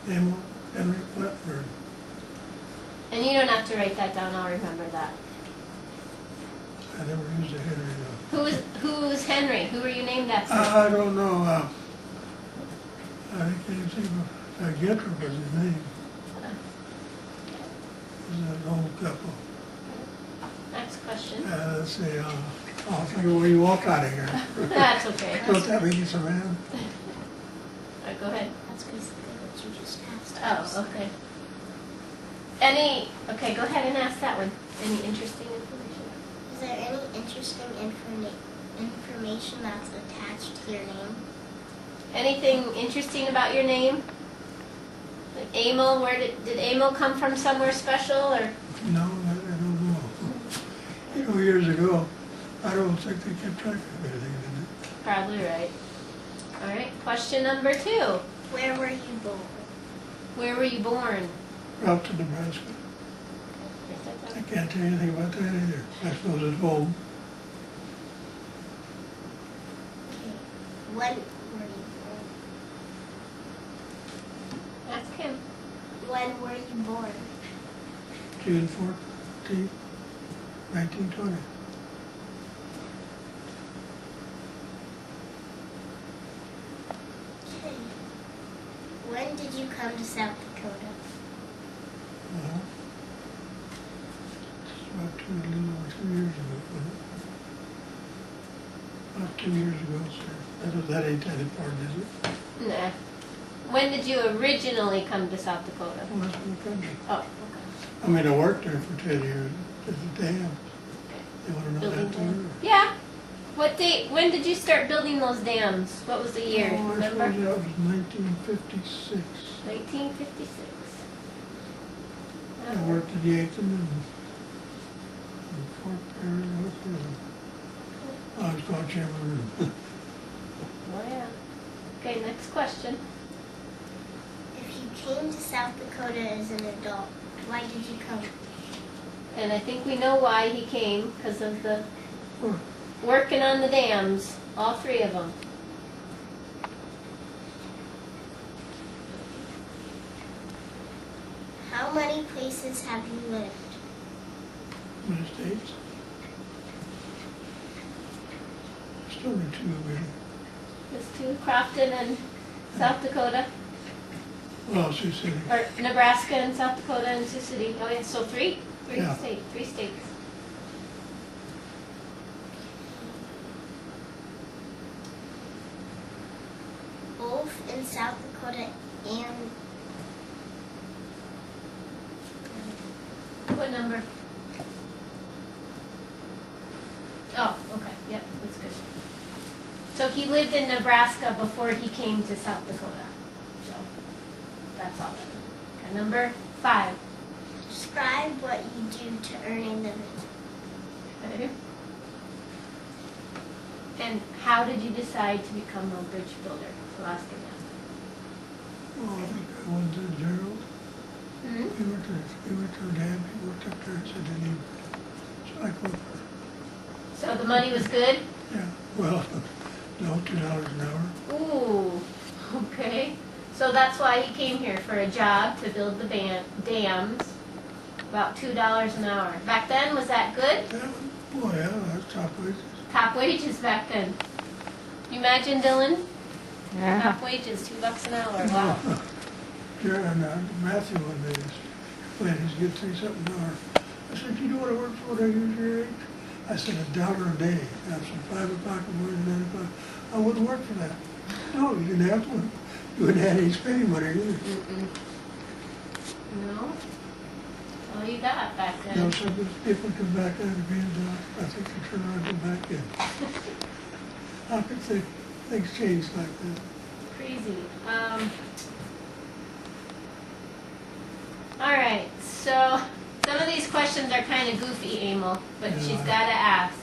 Emil, Henry Flatford. And you don't have to write that down, I'll remember that. I never used a Henry though. Who's Henry? Who were you named after? I don't know. I can't think of Gettrup was his name. It was an old couple. Next question. Let's see. I'll think of where you walk out of here. That's okay. Don't that make you so mad? Alright, go ahead. That's basically what you just asked. Oh, okay. Okay, go ahead and ask that one. Any interesting information? Is there any interesting information that's attached to your name? Anything interesting about your name? Like Emil, did Emil come from somewhere special or? No, I don't know. You know, years ago, I don't think they kept track of anything, did they? Probably right. Alright, question number 2. Where were you born? Where were you born? Out to Nebraska. I can't tell you anything about that either. I suppose it's home. Okay. When were you born? Ask him. When were you born? June 14th, 1920. Okay. When did you come to South Dakota? Well, it's about a little over 2 years ago, wasn't it? About 2 years ago, sir. That ain't that important, is it? Nah. When did you originally come to South Dakota? Well, that's in the country. Oh, okay. I mean, I worked there for 10 years at the dam. You want to know Building that dam. too? Yeah. What date? When did you start building those dams? What was the year? Oh, I Remember? suppose that was 1956. 1956. I worked at Yankton and Fort Perry. I was called chairman. Oh yeah. Okay, next question. If you came to South Dakota as an adult, why did you come? And I think we know why he came, because of the Oh, working on the dams, all 3 of them. How many places have you lived? in the States. Still in 2 really. There's 2, Crofton and South Dakota, Well, Sioux City. or Nebraska and South Dakota and Sioux City. Oh yeah, so 3? 3 Yeah. states. 3 states. Both in South Dakota and What number? Oh, okay. Yep, that's good. So he lived in Nebraska before he came to South Dakota. So that's all. Okay, number 5. describe what you do to earn a living. Okay. And how did you decide to become a bridge builder? So ask him that. Oh, I think I went to Gerald. Hmm? He went to the dam. He worked up there and said he needed. So I quit. So the money was good? Yeah, well, no, $2 an hour. Ooh, okay. So that's why he came here, for a job to build the dams. About $2 an hour. Back then, was that good? Yeah, boy, yeah, that's top wages. Top wages back then. You imagine, Dylan? Top wages, $2 an hour. Wow. Jerry and Matthew one day explained he's getting 3 something an hour. I said, you know what I work for when I use your age? I said, $1 a day. That's from 5 o'clock in the morning to 9 o'clock. I wouldn't work for that. No, you didn't have to. You wouldn't have any spending money either. No? All you got back You know, then. some people come back out of being I think they turn around and go back in. How could things change like that? Crazy. All right, so some of these questions are kind of goofy, Emil, but Yeah. she's got to ask.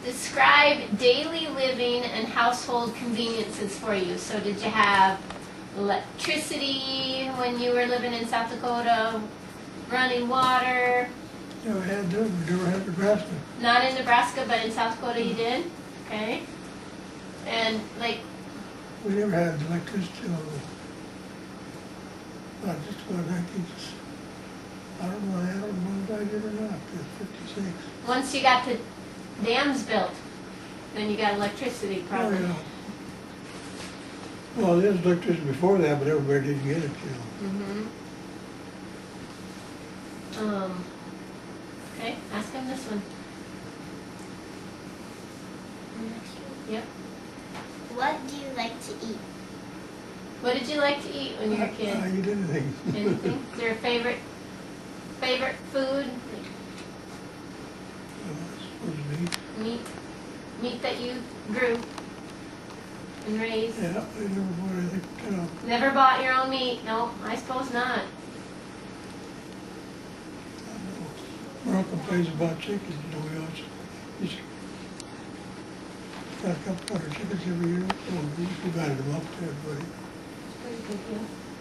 Describe daily living and household conveniences for you. So did you have electricity when you were living in South Dakota, running water? Yeah, we had them. We never had Nebraska. Not in Nebraska, but in South Dakota you did? Okay. And like, We never had electricity till, just about 19, I don't know if I did or not, 56. Once you got the dams built, then you got electricity probably. Oh, yeah. Well, there was electricity before that, but everybody didn't get it, Okay, ask him this one. Yep. What do you like to eat? What did you like to eat when you were a kid? I eat anything. Anything? Is there a favorite food? I suppose meat. Meat that you grew and raised? Yeah, I never bought anything, Never bought your own meat? No, I suppose not. My uncle plays about chickens, we always, he's got a couple hundred chickens every year, so we divided them up to everybody.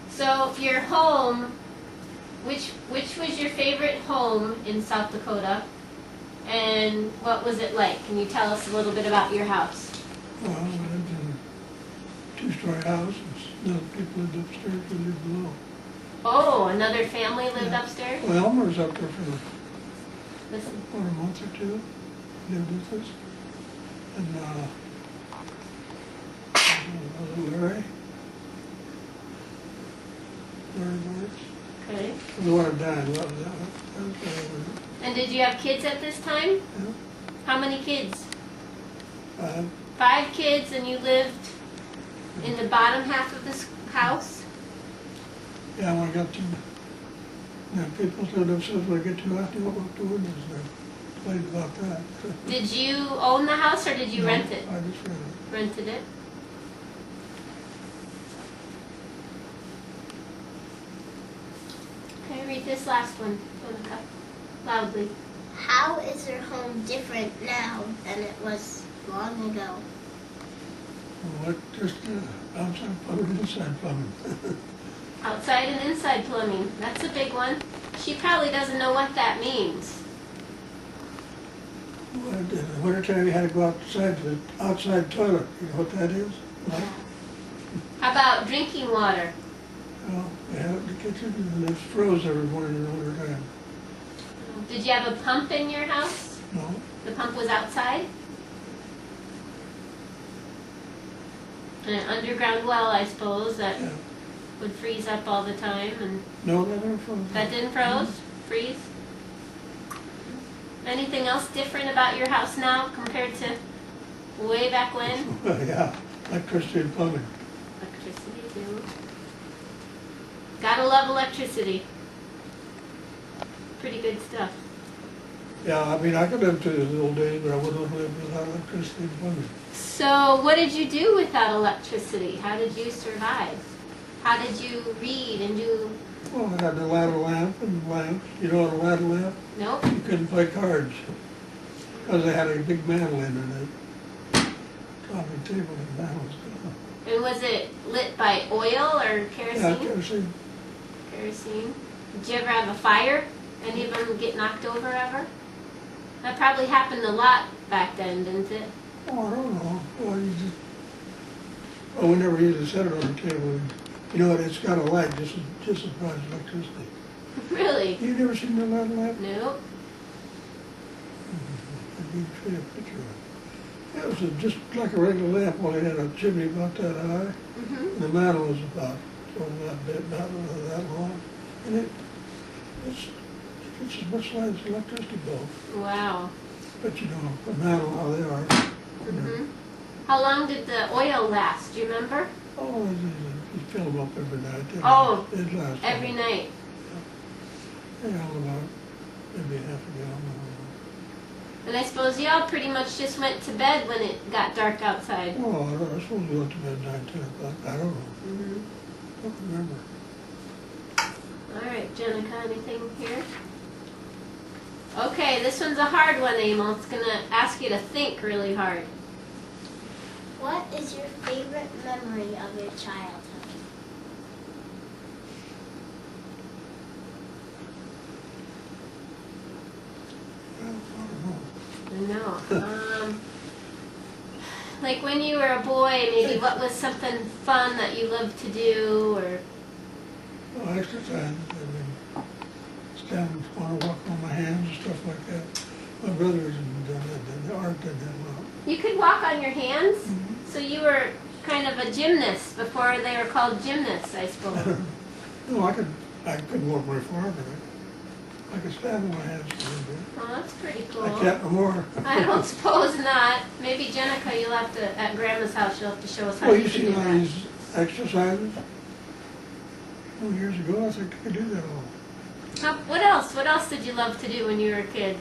So your home, which was your favorite home in South Dakota, and what was it like? Can you tell us a little bit about your house? Well, we lived in a two-story house, and other people lived upstairs, we lived below. Oh, another family lived Yeah. upstairs? Well, Elmer was up there for Listen. a month or two, lived with us. And, Larry Marks. Okay. The one that died, what was that? And did you have kids at this time? Yeah. How many kids? 5. 5 kids, and you lived in the bottom half of this house? Yeah, when I got to, people lived upstairs, when I get too hot, they open up the windows there. Played about that. Did you own the house, or did you rent it? I just rented it. Rented it? Okay, read this last one, Jennica, loudly. How is your home different now than it was long ago? What, just outside plumbing, inside plumbing. Outside and inside plumbing, that's a big one. She probably doesn't know what that means. Well, in the wintertime, you had to go outside to the outside toilet. You know what that is? No? How about drinking water? Well, we had it in the kitchen, and it froze every morning in the wintertime. Did you have a pump in your house? No? The pump was outside? And an underground well, I suppose, that Yeah. would freeze up all the time, and No, that never froze. that didn't freeze? Anything else different about your house now compared to way back when? Well, yeah, electricity and plumbing. Electricity, too. Gotta love electricity. Pretty good stuff. Yeah, I mean, I could live to these old days, but I wouldn't have lived without electricity and plumbing. So what did you do without electricity? How did you survive? How did you read and do? Well, I had the ladder lamp and lamps. You know what a ladder lamp? Nope. You couldn't play cards because they had a big mantle in it. Coffee table and mantles. And was it lit by oil or kerosene? Yeah, kerosene. Kerosene. Did you ever have a fire? Any of them get knocked over ever? That probably happened a lot back then, didn't it? Oh, I don't know. Well, we never usually set it on the table. You know what? It's got a light just as bright as electricity. Really? You never seen the ladder lamp? Nope. I'd need to show you a picture of it. It was just like a regular lamp, only it had a chimney about that high. Mm-hmm. The mantle was about that bit, not that long. And it's as much light as an electricity bulb. Wow. But you know, the mantle, how they are. Mm-hmm. How long did the oil last? Do you remember? Oh, you fill them up every night. Oh, It lasts every night. Yeah, about maybe half a gallon. And I suppose y'all pretty much just went to bed when it got dark outside. Oh, I don't know. I suppose we went to bed 9, 10 o'clock. I don't know. Mm-hmm. I don't remember. All right, Jennica, anything here? Okay, this one's a hard one, Emil. It's going to ask you to think really hard. What is your favorite memory of your childhood? Well, I don't know. I know. Like when you were a boy, maybe what was something fun that you loved to do, or? Well, exercise, I mean, stand, want to walk on my hands and stuff like that. My brothers have done that, the art did that a lot. You could walk on your hands? Mhm. So you were kind of a gymnast before they were called gymnasts, I suppose. No, I couldn't walk very far, but I could stand on my hands for a little bit. Oh, that's pretty cool. I can't no more. I don't suppose not. Maybe Jennica, you'll have to, at Grandma's house, you'll have to show us how Well, you you can see do a lot of that. these exercises? Oh, years ago, I think I could do that all. What else? What else did you love to do when you were a kid?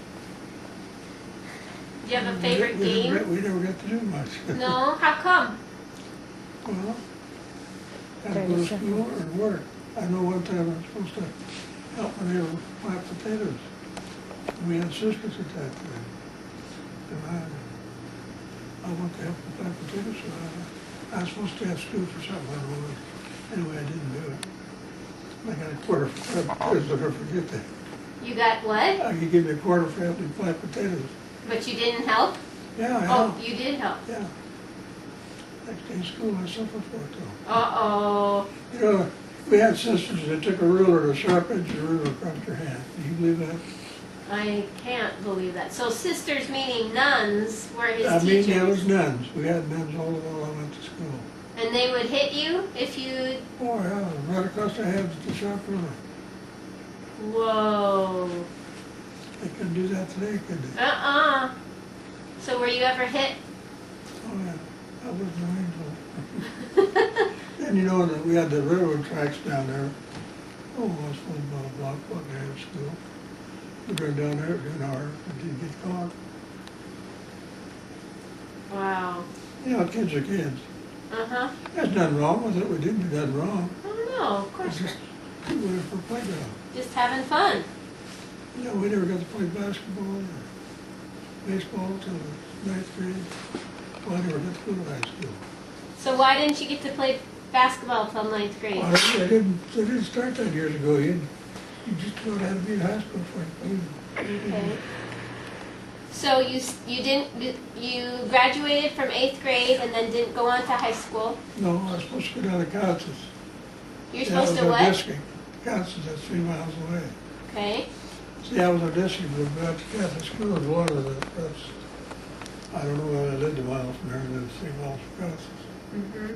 Do you have a favorite game? We never got to do much. No? How come? Well, had to go to school or work. I know one time I was supposed to help my neighbor plant potatoes. We had sisters at that time. And I went to help them plant potatoes, so I was supposed to have school for something, I don't know. Anyway, I didn't do it. I got a quarter for potatoes, I'll never forget that. You got what? I could give me a quarter for helping plant potatoes. But you didn't help? Yeah, I Oh, helped. you did help. Yeah. Next day in school, I suffered for it though. Uh-oh. You know, we had sisters that took a ruler, the sharp edge of the ruler across their hand. Do you believe that? I can't believe that. So sisters, meaning nuns, were his I mean, teachers. there was nuns. We had nuns all over I went to school. And they would hit you if you... Oh, yeah, right across their heads with the sharp ruler. Whoa. They couldn't do that today, could they? Uh-uh. So were you ever hit? Oh, yeah, that was no angel. And you know, we had the railroad tracks down there. Oh, I was full about a block there at school. We drove down there at an hour and didn't get caught. Wow. You know, kids are kids. Uh-huh. There's nothing wrong with it. We didn't do nothing wrong. Oh, no, of It's course just, we went for a playground. Just having fun. You know, we never got to play basketball or baseball till the 9th grade. Well, I never got to go to high school. So why didn't you get to play basketball till 9th grade? Well, they didn't start that years ago. You just about had to be in high school for it. Okay. So you graduated from 8th grade and then didn't go on to high school. No, I was supposed to go down to Kansas. You're supposed to I was what? auditioning. Kansas, that's 3 miles away. Okay. See, I was auditioning for the Catholic school in Florida. That's, I don't know where I lived a mile from there, and then 3 miles from Kansas. Mm-hmm.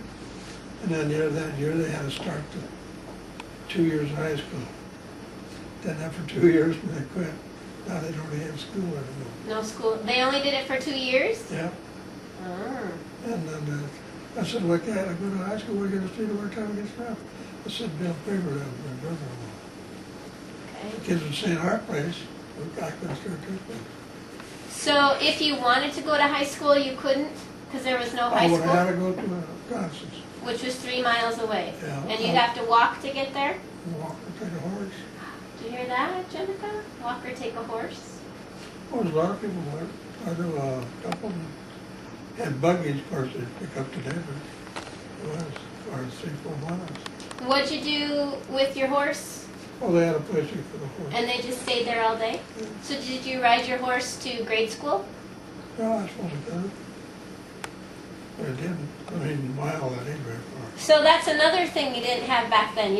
And then that year they had to start the 2 years of high school. Then after 2 years, when they quit, now they don't have school anymore. No school. They only did it for 2 years? Yeah. Oh. And then I said, look, I go to high school, we're going to see the time it gets rough. I said, Bill Kramer down for my brother-in-law. Okay. The kids would stay in our place, I couldn't stay at this place. So if you wanted to go to high school, you couldn't? Because there was no high I would have had school? to go to Kansas. Which was 3 miles away. Yeah. And you'd have to walk to get there? Walk or take a horse. Did you hear that, Jennica? Walk or take a horse? Well, there's a lot of people went. I know a couple of them had buggies, of course, they pick up to Denver. It was, or 3-4 miles. What'd you do with your horse? Well, they had a place here for the horse. And they just stayed there all day? Yeah. So did you ride your horse to grade school? Yeah, I suppose it could. But it didn't. I mean, mile that ain't very far. So that's another thing you didn't have back then.